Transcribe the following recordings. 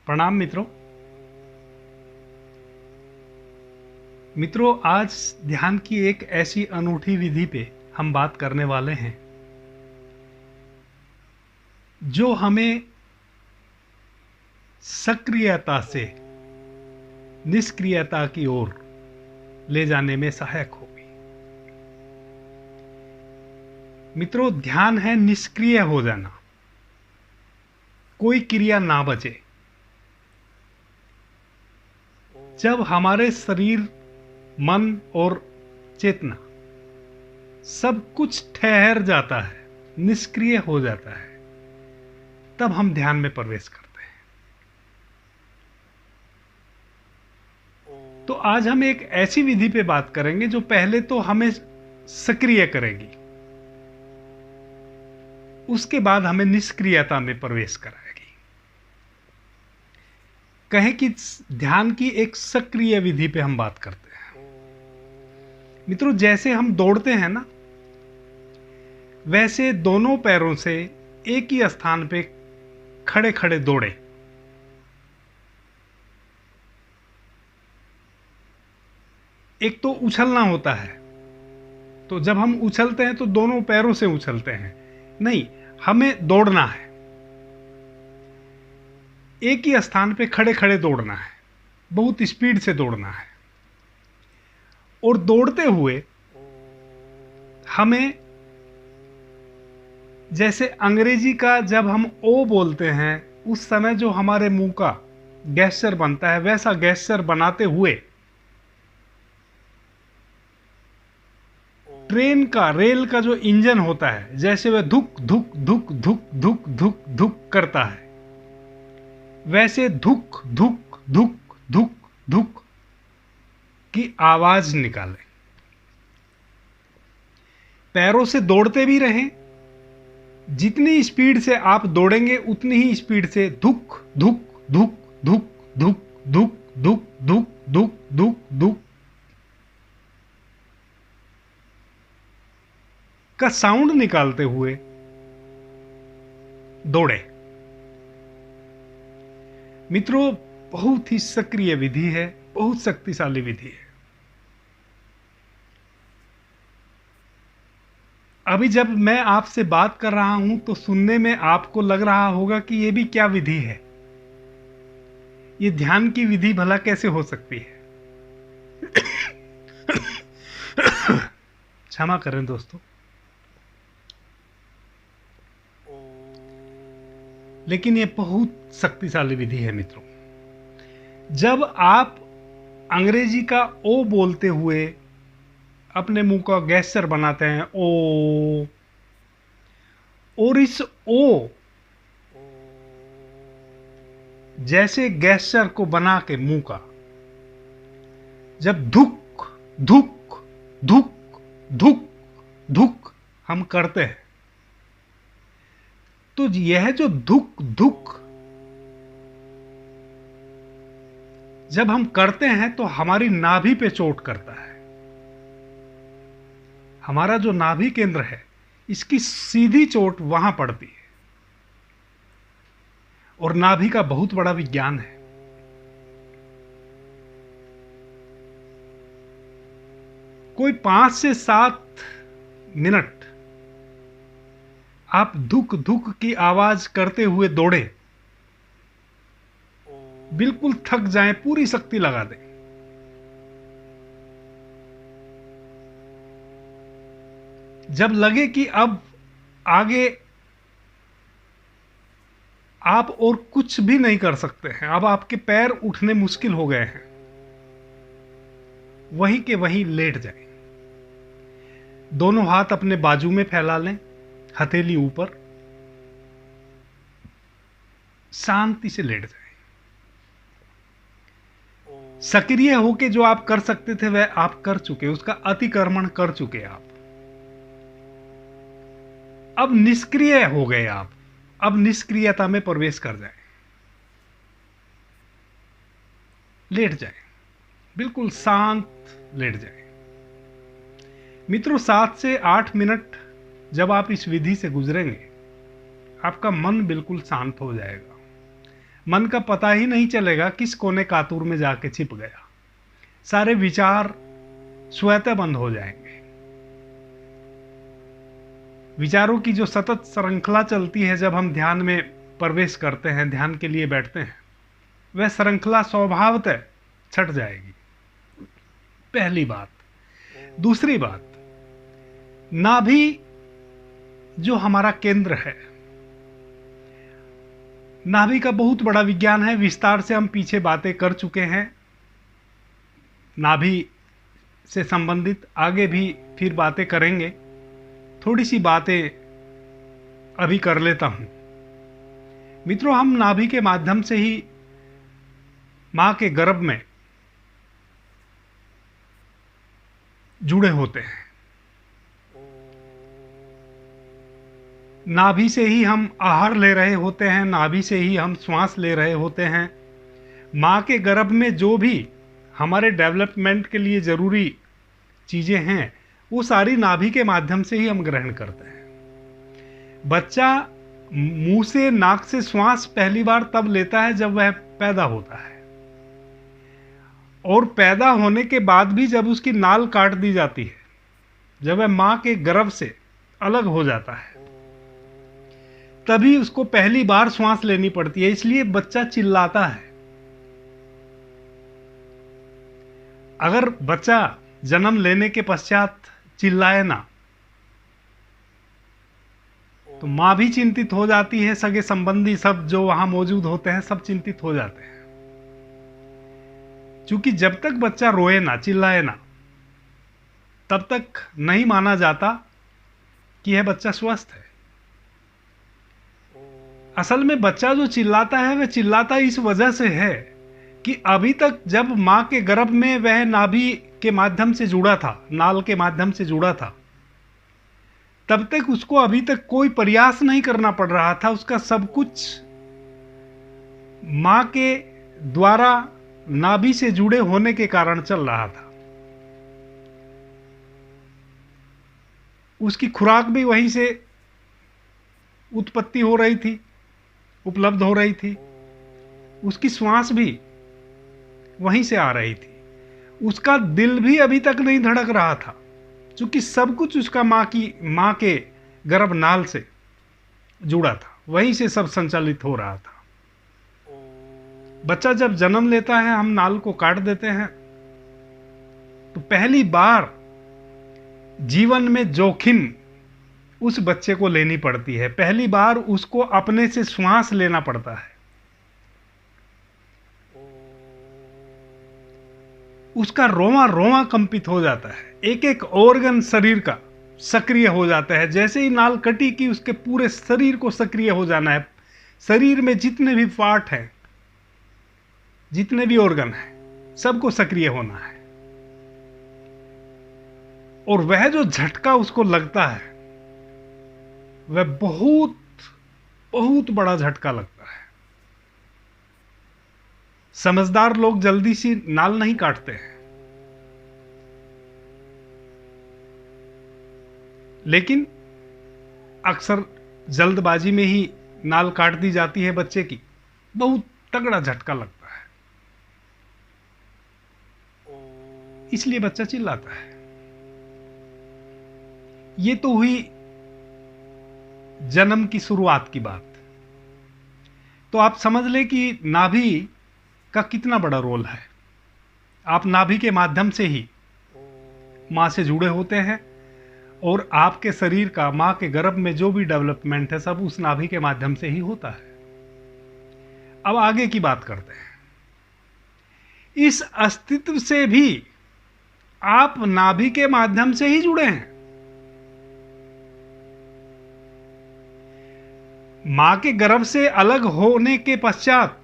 प्रणाम मित्रों। आज ध्यान की एक ऐसी अनूठी विधि पे हम बात करने वाले हैं जो हमें सक्रियता से निष्क्रियता की ओर ले जाने में सहायक होगी। मित्रों, ध्यान है निष्क्रिय हो जाना, कोई क्रिया ना बचे। जब हमारे शरीर, मन और चेतना सब कुछ ठहर जाता है, निष्क्रिय हो जाता है, तब हम ध्यान में प्रवेश करते हैं। तो आज हम एक ऐसी विधि पे बात करेंगे जो पहले तो हमें सक्रिय करेगी, उसके बाद हमें निष्क्रियता में प्रवेश कराएगी। कहें कि ध्यान की एक सक्रिय विधि पे हम बात करते हैं। मित्रों, जैसे हम दौड़ते हैं ना, वैसे दोनों पैरों से एक ही स्थान पे खड़े खड़े दौड़े। एक तो उछलना होता है, तो जब हम उछलते हैं तो दोनों पैरों से उछलते हैं। नहीं, हमें दौड़ना है, एक ही स्थान पे खड़े खड़े दौड़ना है, बहुत स्पीड से दौड़ना है। और दौड़ते हुए हमें, जैसे अंग्रेजी का जब हम ओ बोलते हैं उस समय जो हमारे मुंह का गेस्चर बनता है, वैसा गेस्चर बनाते हुए ट्रेन का, रेल का जो इंजन होता है, जैसे वह धुक धुक धुक धुक धुक धुक धुक करता है, वैसे धुक धुक धुक धुक धुक की आवाज निकालें। पैरों से दौड़ते भी रहें, जितनी स्पीड से आप दौड़ेंगे उतनी ही स्पीड से धुक धुक धुक धुक धुक धुक धुक धुक धुक धुक धुक का साउंड निकालते हुए दौड़े। मित्रों, बहुत ही सक्रिय विधि है, बहुत शक्तिशाली विधि है। अभी जब मैं आपसे बात कर रहा हूं तो सुनने में आपको लग रहा होगा कि यह भी क्या विधि है, ये ध्यान की विधि भला कैसे हो सकती है। क्षमा करें दोस्तों, लेकिन यह बहुत शक्तिशाली विधि है। मित्रों, जब आप अंग्रेजी का ओ बोलते हुए अपने मुंह का गेस्चर बनाते हैं, ओ, और इस ओ जैसे गेस्चर को बना के मुंह का जब धुक धुक धुक धुक धुक हम करते हैं, तो यह जो धुक धुक जब हम करते हैं तो हमारी नाभि पे चोट करता है। हमारा जो नाभि केंद्र है, इसकी सीधी चोट वहां पड़ती है। और नाभि का बहुत बड़ा विज्ञान है। कोई 5 से 7 मिनट आप धुक धुक की आवाज करते हुए दौड़े, बिल्कुल थक जाएं, पूरी शक्ति लगा दें। जब लगे कि अब आगे आप और कुछ भी नहीं कर सकते हैं, अब आपके पैर उठने मुश्किल हो गए हैं, वहीं के वहीं लेट जाएं। दोनों हाथ अपने बाजू में फैला लें, हथेली ऊपर, शांति से लेट जाएं। सक्रिय होके जो आप कर सकते थे वह आप कर चुके, उसका अतिक्रमण कर चुके आप। अब निष्क्रिय हो गए आप, अब निष्क्रियता में प्रवेश कर जाएं। लेट जाएं, बिल्कुल शांत लेट जाएं। मित्रों, 7 से 8 मिनट जब आप इस विधि से गुजरेंगे, आपका मन बिल्कुल शांत हो जाएगा। मन का पता ही नहीं चलेगा किस कोने कातूर में जाके छिप गया। सारे विचार स्वतः बंद हो जाएंगे। विचारों की जो सतत श्रृंखला चलती है जब हम ध्यान में प्रवेश करते हैं, ध्यान के लिए बैठते हैं, वह श्रृंखला स्वभावतः छट जाएगी। पहली बात। दूसरी बात, नाभि जो हमारा केंद्र है, नाभि का बहुत बड़ा विज्ञान है, विस्तार से हम पीछे बातें कर चुके हैं। नाभि से संबंधित आगे भी फिर बातें करेंगे। थोड़ी सी बातें अभी कर लेता हूं। मित्रों, हम नाभि के माध्यम से ही मां के गर्भ में जुड़े होते हैं। नाभि से ही हम आहार ले रहे होते हैं, नाभि से ही हम श्वास ले रहे होते हैं। मां के गर्भ में जो भी हमारे डेवलपमेंट के लिए जरूरी चीजें हैं, वो सारी नाभि के माध्यम से ही हम ग्रहण करते हैं। बच्चा मुंह से, नाक से श्वास पहली बार तब लेता है जब वह पैदा होता है, और पैदा होने के बाद भी जब उसकी नाल काट दी जाती है, जब वह मां के गर्भ से अलग हो जाता है, तभी उसको पहली बार श्वास लेनी पड़ती है। इसलिए बच्चा चिल्लाता है। अगर बच्चा जन्म लेने के पश्चात चिल्लाए ना, तो मां भी चिंतित हो जाती है, सगे संबंधी सब जो वहां मौजूद होते हैं सब चिंतित हो जाते हैं। क्योंकि जब तक बच्चा रोए ना, चिल्लाए ना, तब तक नहीं माना जाता कि यह बच्चा स्वस्थ है। असल में बच्चा जो चिल्लाता है वह चिल्लाता इस वजह से है कि अभी तक जब मां के गर्भ में वह नाभि के माध्यम से जुड़ा था, नाल के माध्यम से जुड़ा था, तब तक उसको अभी तक कोई प्रयास नहीं करना पड़ रहा था। उसका सब कुछ मां के द्वारा नाभि से जुड़े होने के कारण चल रहा था। उसकी खुराक भी वहीं से उत्पत्ति हो रही थी, उपलब्ध हो रही थी। उसकी श्वास भी वहीं से आ रही थी। उसका दिल भी अभी तक नहीं धड़क रहा था, क्योंकि सब कुछ उसका मां के गर्भनाल से जुड़ा था, वहीं से सब संचालित हो रहा था। बच्चा जब जन्म लेता है, हम नाल को काट देते हैं, तो पहली बार जीवन में जोखिम उस बच्चे को लेनी पड़ती है। पहली बार उसको अपने से श्वास लेना पड़ता है। उसका रोमा रोमा कंपित हो जाता है, एक एक ऑर्गन शरीर का सक्रिय हो जाता है। जैसे ही नाल कटी कि उसके पूरे शरीर को सक्रिय हो जाना है। शरीर में जितने भी पार्ट हैं, जितने भी ऑर्गन हैं, सबको सक्रिय होना है। और वह जो झटका उसको लगता है, वह बहुत बहुत बड़ा झटका लगता है। समझदार लोग जल्दी से नाल नहीं काटते हैं, लेकिन अक्सर जल्दबाजी में ही नाल काट दी जाती है बच्चे की। बहुत तगड़ा झटका लगता है, इसलिए बच्चा चिल्लाता है। ये तो हुई जन्म की शुरुआत की बात। तो आप समझ लें कि नाभि का कितना बड़ा रोल है। आप नाभि के माध्यम से ही मां से जुड़े होते हैं, और आपके शरीर का, मां के गर्भ में जो भी डेवलपमेंट है, सब उस नाभि के माध्यम से ही होता है। अब आगे की बात करते हैं। इस अस्तित्व से भी आप नाभि के माध्यम से ही जुड़े हैं। मां के गर्भ से अलग होने के पश्चात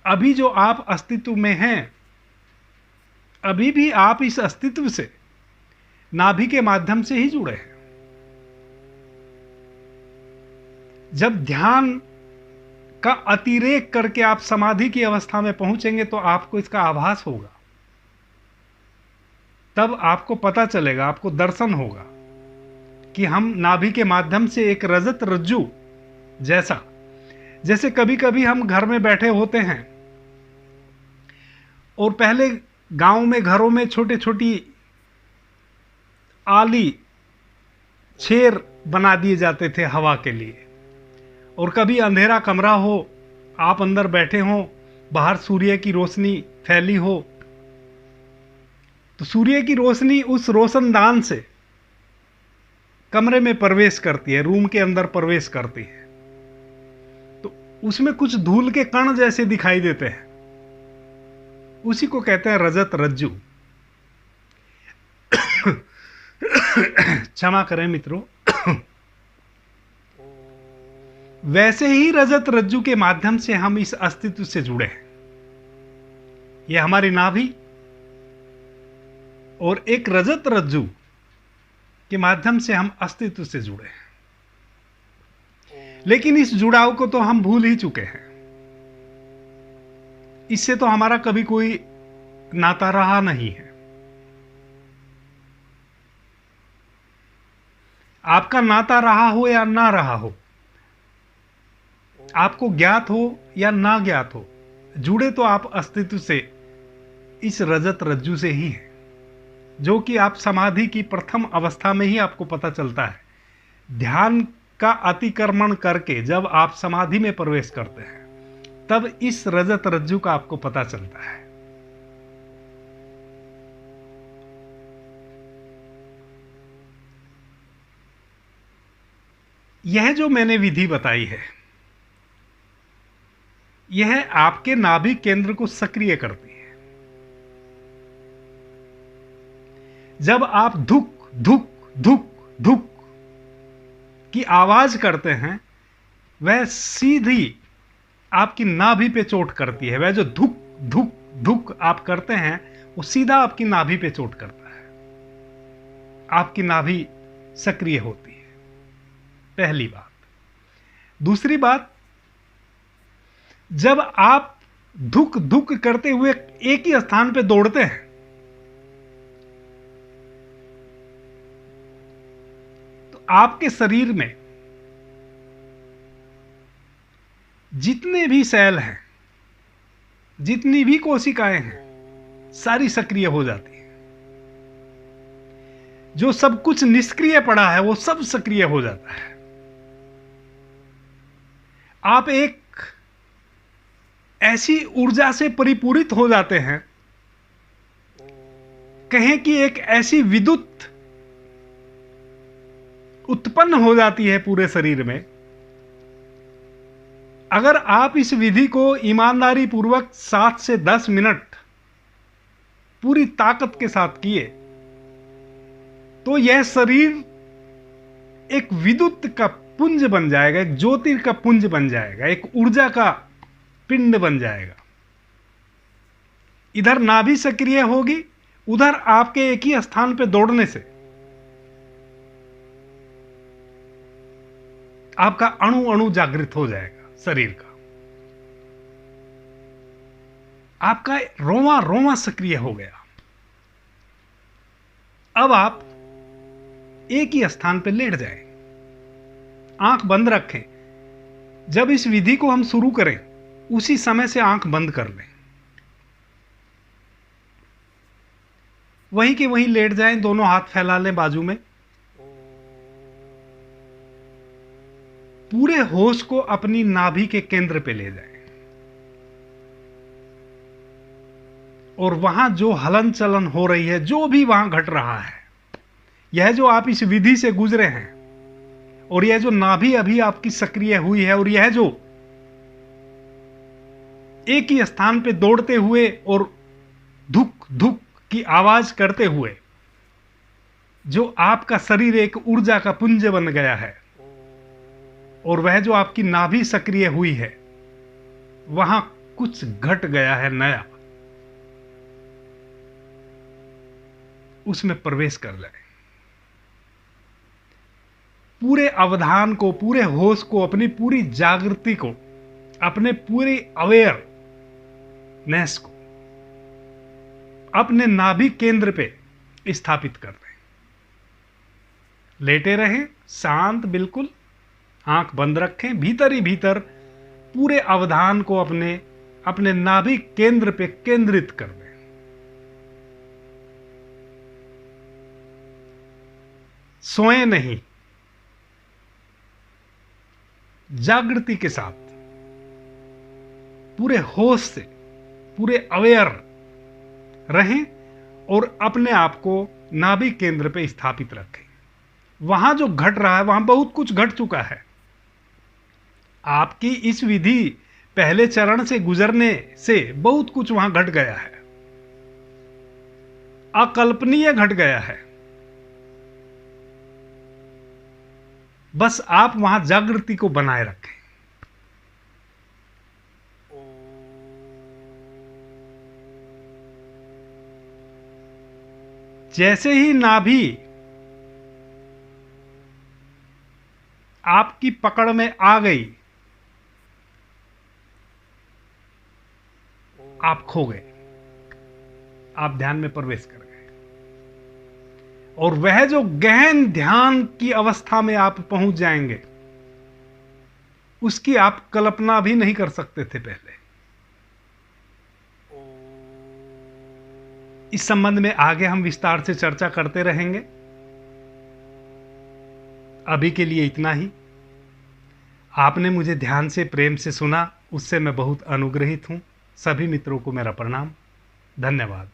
अभी जो आप अस्तित्व में हैं, अभी भी आप इस अस्तित्व से नाभि के माध्यम से ही जुड़े हैं। जब ध्यान का अतिरेक करके आप समाधि की अवस्था में पहुंचेंगे तो आपको इसका आभास होगा। तब आपको पता चलेगा, आपको दर्शन होगा कि हम नाभि के माध्यम से एक रजत रज्जु जैसा जैसे कभी कभी हम घर में बैठे होते हैं और पहले गांव में घरों में छोटे छोटी आली छेर बना दिए जाते थे हवा के लिए, और कभी अंधेरा कमरा हो, आप अंदर बैठे हो, बाहर सूर्य की रोशनी फैली हो, तो सूर्य की रोशनी उस रोशनदान से कमरे में प्रवेश करती है, रूम के अंदर प्रवेश करती है, तो उसमें कुछ धूल के कण जैसे दिखाई देते हैं, उसी को कहते हैं रजत रज्जु। क्षमा करें मित्रों। वैसे ही रजत रज्जु के माध्यम से हम इस अस्तित्व से जुड़े हैं। यह हमारी नाभि और एक रजत रज्जु के माध्यम से हम अस्तित्व से जुड़े हैं, लेकिन इस जुड़ाव को तो हम भूल ही चुके हैं। इससे तो हमारा कभी कोई नाता रहा नहीं है। आपका नाता रहा हो या ना रहा हो, आपको ज्ञात हो या ना ज्ञात हो, जुड़े तो आप अस्तित्व से, इस रजत रज्जु से ही हैं, जो कि आप समाधि की प्रथम अवस्था में ही आपको पता चलता है। ध्यान का अतिक्रमण करके जब आप समाधि में प्रवेश करते हैं, तब इस रजत रज्जु का आपको पता चलता है। यह जो मैंने विधि बताई है, यह आपके नाभि केंद्र को सक्रिय करती है। जब आप धुक धुक धुक धुक की आवाज करते हैं, वह सीधी आपकी नाभि पे चोट करती है। वह जो धुक धुक धुक आप करते हैं, वो सीधा आपकी नाभि पे चोट करता है, आपकी नाभि सक्रिय होती है। पहली बात। दूसरी बात, जब आप धुक धुक करते हुए एक ही स्थान पे दौड़ते हैं, तो आपके शरीर में जितने भी सेल हैं, जितनी भी कोशिकाएं हैं, सारी सक्रिय हो जाती हैं। जो सब कुछ निष्क्रिय पड़ा है, वो सब सक्रिय हो जाता है। आप एक ऐसी ऊर्जा से परिपूरित हो जाते हैं, कहें कि एक ऐसी विद्युत उत्पन्न हो जाती है पूरे शरीर में। अगर आप इस विधि को ईमानदारी पूर्वक 7 से 10 मिनट पूरी ताकत के साथ किए, तो यह शरीर एक विद्युत का पुंज बन जाएगा, एक ज्योति का पुंज बन जाएगा, एक ऊर्जा का पिंड बन जाएगा। इधर नाभि सक्रिय होगी, उधर आपके एक ही स्थान पे दौड़ने से आपका अणु अणु जागृत हो जाएगा शरीर का। आपका रोमा रोमा सक्रिय हो गया। अब आप एक ही स्थान पे लेट जाएं, आंख बंद रखें। जब इस विधि को हम शुरू करें, उसी समय से आंख बंद कर लें, वहीं के वहीं लेट जाएं, दोनों हाथ फैला लें बाजू में। पूरे होश को अपनी नाभि के केंद्र पे ले जाएं, और वहां जो हलन चलन हो रही है, जो भी वहां घट रहा है, यह जो आप इस विधि से गुजरे हैं, और यह जो नाभि अभी आपकी सक्रिय हुई है, और यह जो एक ही स्थान पे दौड़ते हुए और धुक धुक की आवाज करते हुए जो आपका शरीर एक ऊर्जा का पुंज बन गया है, और वह जो आपकी नाभि सक्रिय हुई है, वहां कुछ घट गया है नया, उसमें प्रवेश कर लें। पूरे अवधान को, पूरे होश को, अपनी पूरी जागृति को, अपने पूरे अवेयरनेस को अपने नाभि केंद्र पे स्थापित कर दें। लेटे रहें, शांत बिल्कुल, आंख बंद रखें, भीतर ही भीतर पूरे अवधान को अपने अपने नाभिक केंद्र पे केंद्रित कर दें। सोए नहीं, जागृति के साथ पूरे होश से, पूरे अवेयर रहें और अपने आप को नाभिक केंद्र पे स्थापित रखें। वहां जो घट रहा है, वहां बहुत कुछ घट चुका है। आपकी इस विधि पहले चरण से गुजरने से बहुत कुछ वहां घट गया है, अकल्पनीय घट गया है। बस आप वहां जागृति को बनाए रखें। जैसे ही नाभि आपकी पकड़ में आ गई, आप खो गए, आप ध्यान में प्रवेश कर गए। और वह जो गहन ध्यान की अवस्था में आप पहुंच जाएंगे, उसकी आप कल्पना भी नहीं कर सकते थे पहले। इस संबंध में आगे हम विस्तार से चर्चा करते रहेंगे। अभी के लिए इतना ही। आपने मुझे ध्यान से, प्रेम से सुना, उससे मैं बहुत अनुग्रहित हूं। सभी मित्रों को मेरा प्रणाम। धन्यवाद।